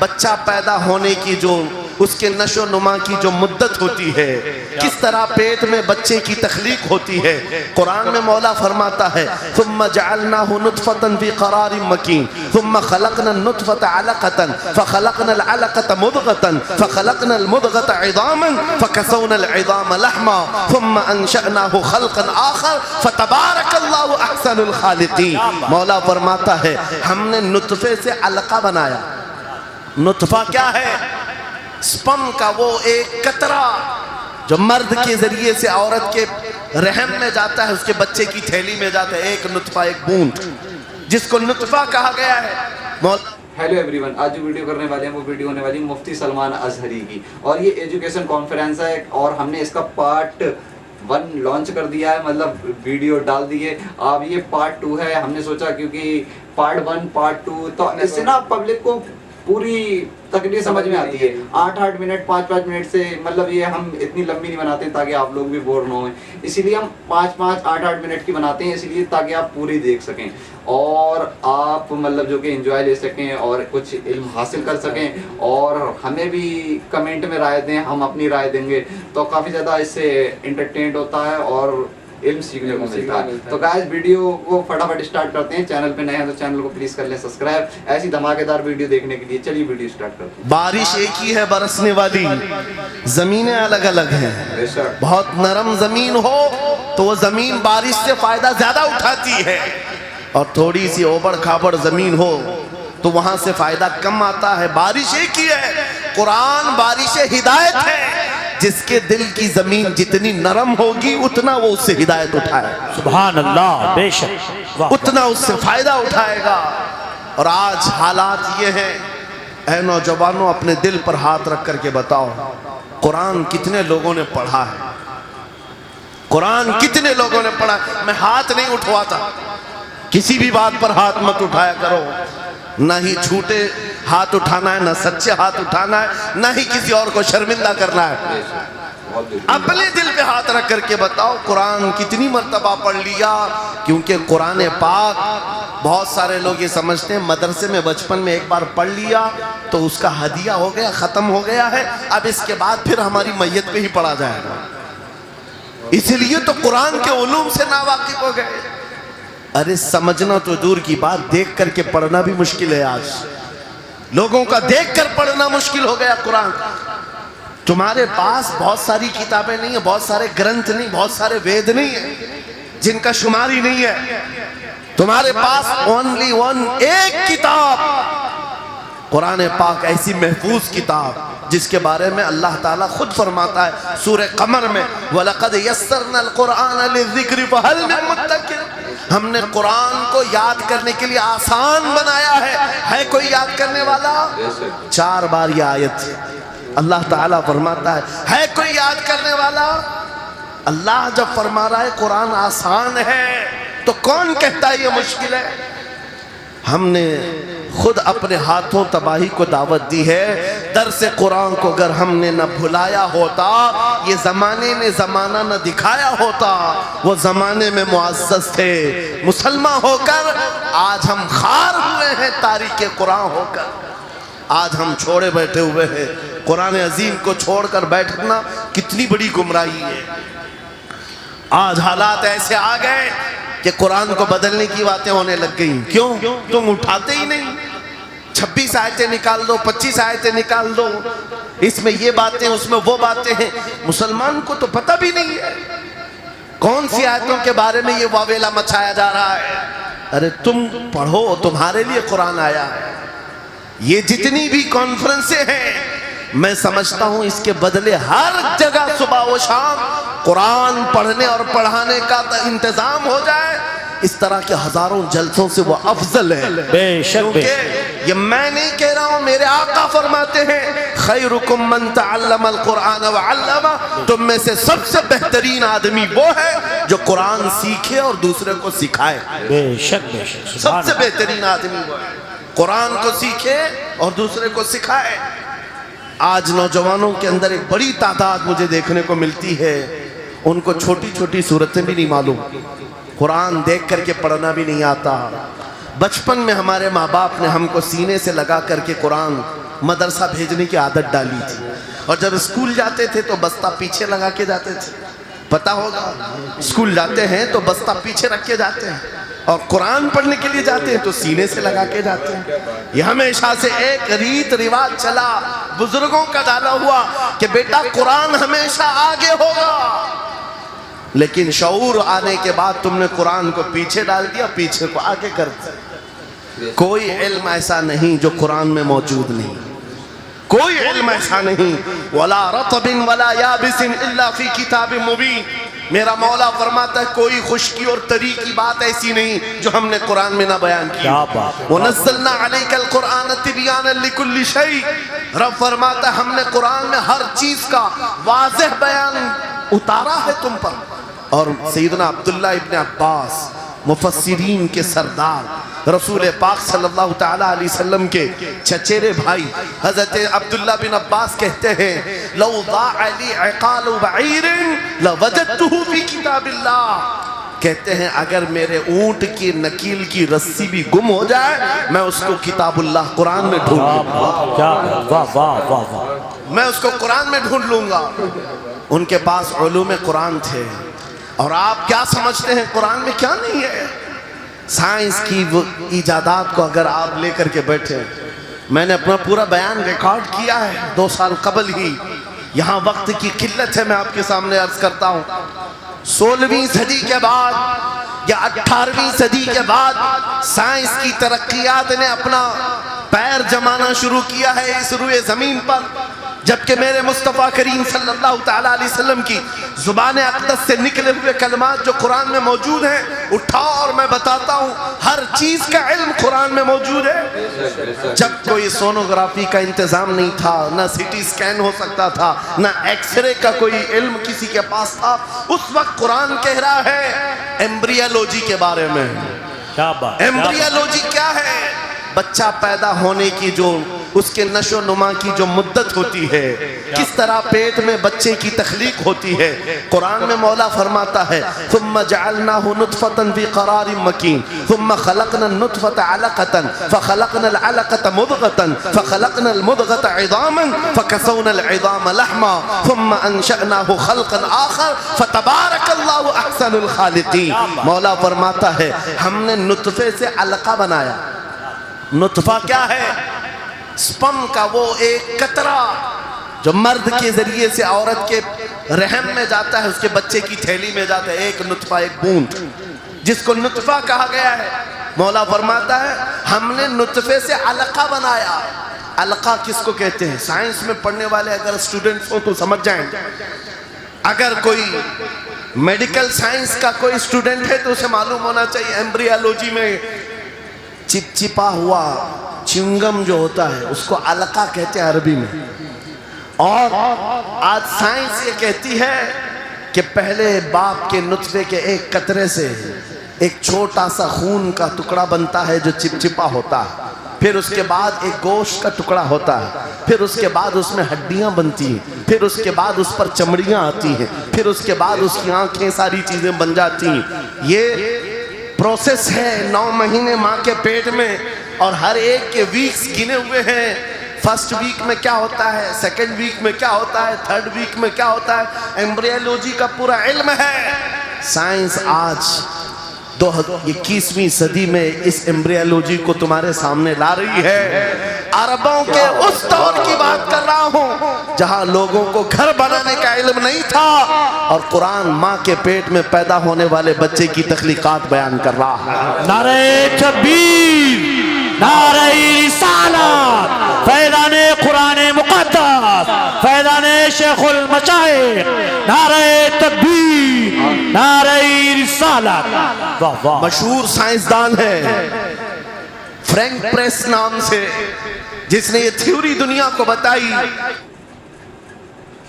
बच्चा पैदा होने की जो उसके नशो नुमा की जो मुद्दत होती है, किस तरह पेट में बच्चे की तख्लीक होती है। कुरान में मौला फरमाता है सुम्मा जअलनाहु नुतफतन फी क़रारिन मकीन सुम्मा खलक़ना नुतफत अलक़तन फ़खलक़ना अलक़त मुदग़तन फ़खलक़ना मुदग़त इज़ामन फ़कसौना इज़ाम लहमा सुम्मा अंशअनाहु ख़ल्क़न आख़र फ़तबारकल्लाहु अहसनुल ख़ालिक़ीन। मौला फरमाता है हमने नुतफे से अलका बनाया। नुतफा क्या है? स्पर्म का वो एक कतरा जो मर्द के जरिए से औरत के रहम में जाता है, उसके बच्चे की थैली में जाता है, एक नुतफा, एक बूंद, जिसको नुतफा कहा गया है। हेलो एवरीवन, आज जो वीडियो करने वाले हैं वो वीडियो होने वाली मुफ्ती सलमान अजहरी की, और ये एजुकेशन कॉन्फ्रेंस है और हमने इसका पार्ट 1 लॉन्च कर दिया है, मतलब वीडियो डाल दी है। अब ये पार्ट 2 है। हमने सोचा क्योंकि पार्ट 1 पार्ट 2 तो इससे ना पब्लिक को पूरी तकलीफ समझ में आती है। 8-8 मिनट 5-5 मिनट से, मतलब ये हम इतनी लंबी नहीं बनाते हैं ताकि आप लोग भी बोर ना हों, इसीलिए हम 5-5 8-8 मिनट की बनाते हैं, इसलिए ताकि आप पूरी देख सकें और आप मतलब जो कि एंजॉय ले सकें और कुछ इल्म हासिल कर सकें, और हमें भी कमेंट में राय दें, हम अपनी राय देंगे तो काफ़ी ज़्यादा इससे एंटरटेन होता है और इल्म सीखने को मिलता है। तो गाइस वीडियो को फटाफट स्टार्ट करते हैं। चैनल पे नए हैं तो चैनल को प्लीज कर लें सब्सक्राइब, ऐसी धमाकेदार वीडियो देखने के लिए। चलिए वीडियो स्टार्ट करते हैं। बारिश एक ही है बरसने वाली, जमीनें अलग अलग हैं। बहुत नरम जमीन हो तो वो जमीन बारिश से फायदा ज्यादा उठाती है, और थोड़ी सी ओबड़ खाबड़ जमीन हो तो वहां से फायदा कम आता है। बारिश एक ही है, कुरान बारिश हिदायत है। जिसके दिल की जमीन जितनी नरम होगी उतना वो उससे हिदायत उठाए, सुभान अल्लाह, बेशक उतना उससे फायदा उठाएगा। और आज हालात ये हैं, ऐ नौजवानों अपने दिल पर हाथ रख करके बताओ, कुरान कितने लोगों ने पढ़ा है? कुरान कितने लोगों ने पढ़ा? मैं हाथ नहीं उठवाता, किसी भी बात पर हाथ मत उठाया करो, ना ही झूठे हाथ उठाना है, ना सच्चे हाथ उठाना है, ना ही किसी और को शर्मिंदा करना है। अपने दिल पे हाथ रख करके बताओ कुरान कितनी मर्तबा पढ़ लिया। क्योंकि कुरान पाक, बहुत सारे लोग ये समझते हैं मदरसे में बचपन में एक बार पढ़ लिया तो उसका हदिया हो गया, खत्म हो गया है, अब इसके बाद फिर हमारी मैयत पे ही पढ़ा जाएगा। इसलिए तो कुरान के उलूम से नावाकिफ हो गए। अरे समझना तो दूर की बात, देख करके पढ़ना भी मुश्किल है। आज लोगों का देख कर पढ़ना मुश्किल हो गया। कुरान, तुम्हारे पास बहुत सारी किताबें नहीं है, बहुत सारे ग्रंथ नहीं, बहुत सारे वेद नहीं है जिनका शुमारी नहीं है। तुम्हारे पास ओनली वन, एक किताब कुरान पाक, ऐसी महफूज किताब जिसके बारे में अल्लाह ताला खुद फरमाता है सूरह कमर में, वलक़द यस्सरनल कुरान लिज़िक्रि फ़हल मिन मुद्दकिर। हमने कुरान को याद करने के लिए आसान बनाया है कोई याद करने वाला? 4 बार ये आयत अल्लाह ताला फरमाता है कोई याद करने वाला? अल्लाह जब फरमा रहा है कुरान आसान है तो कौन कहता है ये मुश्किल है? हमने खुद अपने हाथों तबाही को दावत दी है। दर्स कुरान को अगर हमने न भुलाया होता, ये जमाने ने जमाना न दिखाया होता, वो जमाने में मुअज़्ज़ज़ थे। मुसलमान होकर आज हम खार हुए हैं, तारीख़ कुरान होकर आज हम छोड़े बैठे हुए हैं। कुरान अजीम को छोड़कर बैठना कितनी बड़ी गुमराही है। आज हालात ऐसे आ गए कि कुरान को बदलने की बातें होने लग गई। क्यों? तुम उठाते ही नहीं। 26 आयतें निकाल दो, 25 आयतें निकाल दो, इसमें ये बातें उसमें वो बातें हैं। मुसलमान को तो पता भी नहीं है कौन सी आयतों के बारे में ये वावेला मचाया जा रहा है। अरे तुम पढ़ो, तुम्हारे लिए कुरान आया है। ये जितनी भी कॉन्फ्रेंसें हैं, मैं समझता हूं इसके बदले हर जगह सुबह व शाम कुरान पढ़ने और पढ़ाने का इंतजाम हो जाए। इस तरह के हजारों जलसों से वो अफजल है। बेशक ये मैं नहीं कह रहा हूं, मेरे आका फरमाते हैं खैरुकुम मन तअल्लमल कुरान व अल्लमा। तुम में से सबसे बेहतरीन आदमी वो है जो कुरान सीखे और दूसरे को सिखाए। बेशक सबसे बेहतरीन आदमी वो है कुरान को सीखे और दूसरे को सिखाए। आज नौजवानों के अंदर एक बड़ी तादाद मुझे देखने को मिलती है, उनको छोटी छोटी सूरतें भी नहीं मालूम, कुरान देख करके पढ़ना भी नहीं आता। बचपन में हमारे माँ बाप ने हमको सीने से लगा करके कुरान मदरसा भेजने की आदत डाली थी, और जब स्कूल जाते थे तो बस्ता पीछे लगा के जाते थे। पता होगा, स्कूल जाते हैं तो बस्ता पीछे रख के जाते हैं, और कुरान पढ़ने के लिए जाते हैं तो सीने से लगा के जाते हैं। ये हमेशा से एक रीत रिवाज चला, बुजुर्गों का डाला हुआ कि बेटा कुरान हमेशा आगे होगा। लेकिन शऊर आने के बाद तुमने कुरान को पीछे डाल दिया, पीछे को आगे कर दिया। कोई इल्म ऐसा नहीं जो कुरान में मौजूद नहीं, कोई इल्म ऐसा नहीं। वला रतबिन वला याबिसिन इल्ला फी किताबिन मुबीन। मेरा मौला फरमाता है कोई खुश्की और तरी की बात ऐसी नहीं जो हमने कुरान में ना बयान की। वनज़्ज़लना अलैकल कुरान तिबयानन लिकुल्लि शै। रब फरमाता है हमने कुरान में हर चीज का वाज़ेह बयान उतारा है तुम पर। और सैयदना अब्दुल्लाह इब्न अब्बास मुफस्सिरीन के सरदार रसूल पाक सल्लल्लाहु ताला अलैहि वसल्लम के चचेरे भाई हजरत अब्दुल्लाह बिन अब्बास कहते हैं लौ ज़ाअली इक़ालु बईरिन लवजदतुहु फी किताबिल्लाह। कहते हैं अगर मेरे ऊंट की नकील की रस्सी भी गुम हो जाए मैं उसको किताबुल्लाह कुरान में ढूंढ लूंगा, मैं उसको कुरान में ढूंढ लूंगा। उनके पास उलूम कुरान थे। और आप क्या समझते हैं कुरान में क्या नहीं है? साइंस की वो इजादात को अगर आप लेकर के बैठे, मैंने अपना पूरा बयान रिकॉर्ड किया है 2 साल कबल ही। यहाँ वक्त की किल्लत है, मैं आपके सामने अर्ज करता हूँ 16वीं सदी के बाद या 18वीं सदी के बाद साइंस की तरक्कियात ने अपना पैर जमाना शुरू किया है इस रुए जमीन पर। जबकि मेरे मुस्तफ़ा करीम सल्लल्लाहु ताला अलैहि वसल्लम की ज़ुबान अक़दस से निकले हुए कलमात जो कुरान में मौजूद हैं, उठाओ और मैं बताता हूँ हर चीज़ का इल्म कुरान में मौजूद है। जब कोई सोनोग्राफी का इंतज़ाम नहीं था, ना सिटी स्कैन हो सकता था, ना एक्सरे का कोई इल्म किसी के पास था, उस वक्त कुरान कह रहा है एम्ब्रियोलॉजी के बारे में। एम्ब्रियोलॉजी क्या है? बच्चा पैदा होने की जो उसके नशो नुमा की जो मुद्दत होती है, किस तरह पेट में बच्चे की तख्लीक होती है। कुरान में मौला फरमाता है सुम्मा जअलनाहु नुतफतन फी क़रारिन मकीन सुम्मा खलक़नल नुतफता अलक़तन फ़खलक़नल अलक़ता मुदग़तन फ़खलक़नल मुदग़ता इज़ामन फ़कसौनल इज़ाम लहमा सुम्मा अंशअनाहु ख़ल्क़न आख़र फ़तबारकल्लाहु अहसनुल ख़ालिक़ीन। मौला फरमाता है हमने नुतफे से अलक़ा बनाया। नुतफा क्या है? स्पर्म का वो एक कतरा जो मर्द के जरिए से औरत के रहम में जाता है, उसके बच्चे की थैली में जाता है, एक नुतफा, एक बूंद, जिसको नुतफा कहा गया है। मौला फरमाता है हमने नुतफे से अलका बनाया। अलका किसको कहते हैं? साइंस में पढ़ने वाले अगर स्टूडेंट्स हो तो समझ जाएंगे। अगर कोई मेडिकल साइंस का कोई स्टूडेंट है तो उसे मालूम होना चाहिए एम्ब्रियोलॉजी में चिपचिपा हुआ च्युइंगम जो होता है उसको अलका कहते हैं अरबी में। और आज साइंस ये कहती है कि पहले बाप के नुतफे के एक कतरे से एक छोटा सा खून का टुकड़ा बनता है जो चिपचिपा होता है, फिर उसके बाद एक गोश्त का टुकड़ा होता है, फिर उसके बाद उसमें हड्डियां बनती हैं, फिर उसके बाद उस पर चमड़ियां आती हैं, फिर उसके बाद उसकी आंखें, सारी चीजें बन जाती हैं। ये प्रोसेस है 9 महीने माँ के पेट में, और हर एक के वीक्स गिने हुए हैं। फर्स्ट वीक में क्या होता है, सेकंड वीक में क्या होता है, थर्ड वीक में क्या होता है, एम्ब्रियोलॉजी का पूरा इल्म है। साइंस आज 21वीं सदी में इस एम्ब्रियोलॉजी को तुम्हारे सामने ला रही है। अरबों के उस दौर की बात कर रहा हूँ जहाँ लोगों को घर बनाने का इल्म नहीं था, और कुरान माँ के पेट में पैदा होने वाले बच्चे की तख्लीकात बयान कर रहा है। नारे तकबीर, नारे रिसालत, फैज़ाने कुरान मुक़द्दस, फैज़ाने शेखुल मशाइख, नारे तकबीर, नारे रिसालत। वाह वाह। मशहूर साइंसदान है फ्रैंक प्रेस नाम से, जिसने ये थ्योरी दुनिया को बताई।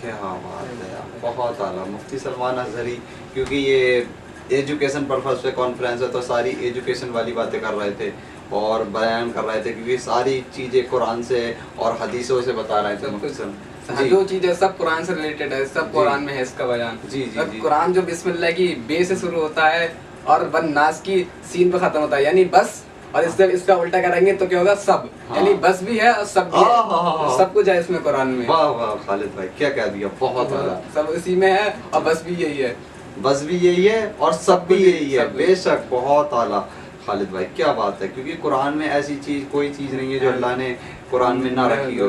क्या बात है, बहुत आला मुफ्ती सलमान अज़हरी, क्योंकि ये एजुकेशन पर्पस पे कॉन्फ्रेंस है तो सारी एजुकेशन वाली बातें कर रहे थे और बयान कर रहे थे, क्योंकि सारी चीज़ें कुरान से और हदीसों से बता रहे थे। मुफ्ती साहब जो चीज़ें सब कुरान से रिलेटेड है, सब कुरान में है इसका बयान। जी जी जी। कुरान जो बिस्मिल्लाह की बे से शुरू होता है और वन नास की सीन पे ख़त्म होता है, यानी बस और इससे इसका उल्टा करेंगे तो क्या होगा, सब। हाँ। यानी बस भी है और सब भी हाँ। है, सब कुछ है इसमें कुरान में। वाह वाह खालिद भाई क्या कह दिया, बहुत आला। सब इसी में है और बस भी यही है। बस भी यही है और सब भी यही है, सब भी। बेशक बहुत आला खालिद भाई क्या बात है, क्योंकि कुरान में ऐसी चीज कोई चीज नहीं है जो अल्लाह ने कुरान में ना रखी हो।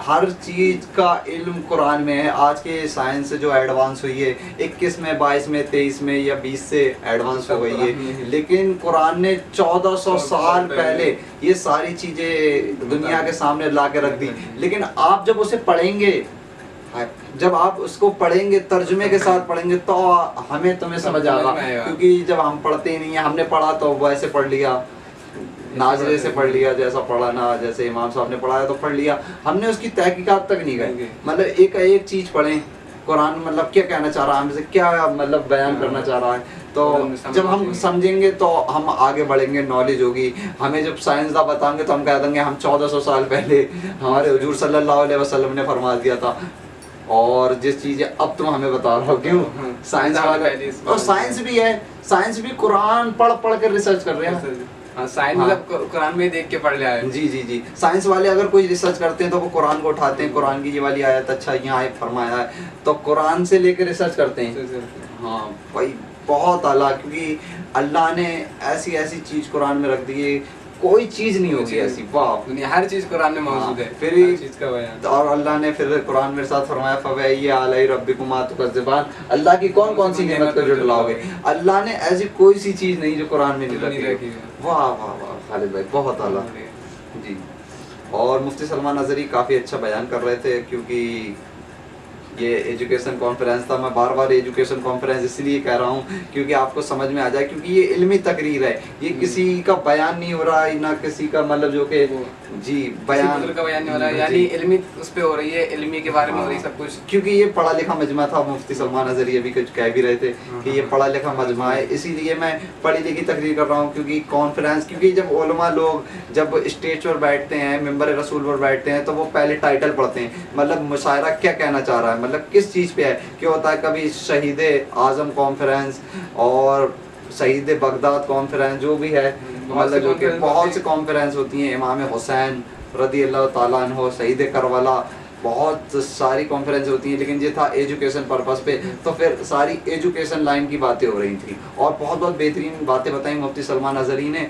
हर चीज का इल्म कुरान में है। आज के साइंस से जो एडवांस हुई है 21 में 22 में 23 में या 20 से एडवांस हो गई है, लेकिन कुरान ने 1400 साल पहले ये सारी चीजें दुनिया के सामने ला के रख दी। लेकिन आप जब उसे पढ़ेंगे, जब आप उसको पढ़ेंगे तर्जुमे के साथ पढ़ेंगे तो हमें तुम्हें समझ आएगा, क्योंकि जब हम पढ़ते ही नहीं है, हमने पढ़ा तो वैसे पढ़ लिया, नाजरे से पढ़ लिया, जैसा पढ़ा ना, जैसे इमाम साहब ने पढ़ाया तो पढ़ लिया, हमने उसकी तहकीकात तक नहीं गए। मतलब एक चीज पढ़ें कुरान मतलब क्या कहना चाह रहा है, हमसे क्या मतलब बयान करना चाह रहा है, तो जब हम समझेंगे तो हम आगे बढ़ेंगे, नॉलेज होगी। हमें जब साइंसदान बताएंगे तो हम कह देंगे हम 1400 साल पहले हमारे हुजूर सल्लल्लाहु अलैहि वसल्लम ने फरमा दिया था, और जिस चीजें अब तुम हमें बता रहे हो, क्यों साइंस वाले, और साइंस भी है, साइंस भी कुरान पढ़ पढ़ कर रिसर्च कर रहे हैं। हाँ, साइंस मतलब कुरान में देख के पढ़ लिया है। जी साइंस वाले अगर कोई रिसर्च करते हैं तो वो कुरान को उठाते हैं, कुरान की ये वाली आयत अच्छा यहाँ आयत फरमाया है, तो कुरान से लेकर रिसर्च करते हैं। हाँ भाई बहुत आला, क्योंकि अल्लाह ने ऐसी ऐसी चीज कुरान में रख दी है, कोई चीज नहीं होगी ऐसी। वाह, दुनिया हर चीज कुरान में मौजूद है, फिर हर चीज का बयान। और अल्लाह ने फिर कुरान में साथ फरमाया फवैया आलई रब्बिकुमा तुकज़्ज़िबान, अल्लाह की कौन कौन सी नेमत को जुटलाओगे। अल्लाह ने ऐसी कोई सी चीज नहीं जो कुरान में नहीं रखी है। वाह वाह वाह खालिद भाई बहुत आला जी। और मुफ्ती सलमान अज़हरी काफ़ी अच्छा बयान कर रहे थे, क्योंकि ये एजुकेशन कॉन्फ्रेंस था। मैं बार बार एजुकेशन कॉन्फ्रेंस इसलिए कह रहा हूँ क्योंकि आपको समझ में आ जाए, क्योंकि ये इल्मी तकरीर है, ये किसी का बयान नहीं हो रहा है, ना किसी का मतलब जो कि जी बयान का बयान नहीं हो रहा है, यानी इल्मी उस पे हो रही है, इल्मी के बारे में हो रही है सब कुछ। क्योंकि ये पढ़ा लिखा मजमा था, मुफ्ती सलमान अज़हरी अभी कुछ कह भी रहे थे कि ये पढ़ा लिखा मजमा है, इसीलिए मैं पढ़ी लिखी तकरीर कर रहा हूँ। क्योंकि कॉन्फ्रेंस, क्योंकि जब उलमा लोग जब स्टेज पर बैठते हैं, मिंबर रसूल पर बैठते हैं, तो वो पहले टाइटल पढ़ते हैं, मतलब मुशायरा क्या कहना चाह रहा है, मतलब किस चीज़ पे है। क्या होता है कभी शहीद आज़म कॉन्फ्रेंस और शहीद बगदाद कॉन्फ्रेंस जो भी है, मतलब जो कि बहुत सी कॉन्फ्रेंस होती हैं, इमाम हुसैन रदी अल्लाह ताला अन्हु, शहीद करबला, बहुत सारी कॉन्फ्रेंस होती हैं। लेकिन ये था एजुकेशन पर्पस पे, तो फिर सारी एजुकेशन लाइन की बातें हो रही थी और बहुत बेहतरीन बातें बताई मुफ्ती सलमान अज़हरी ने।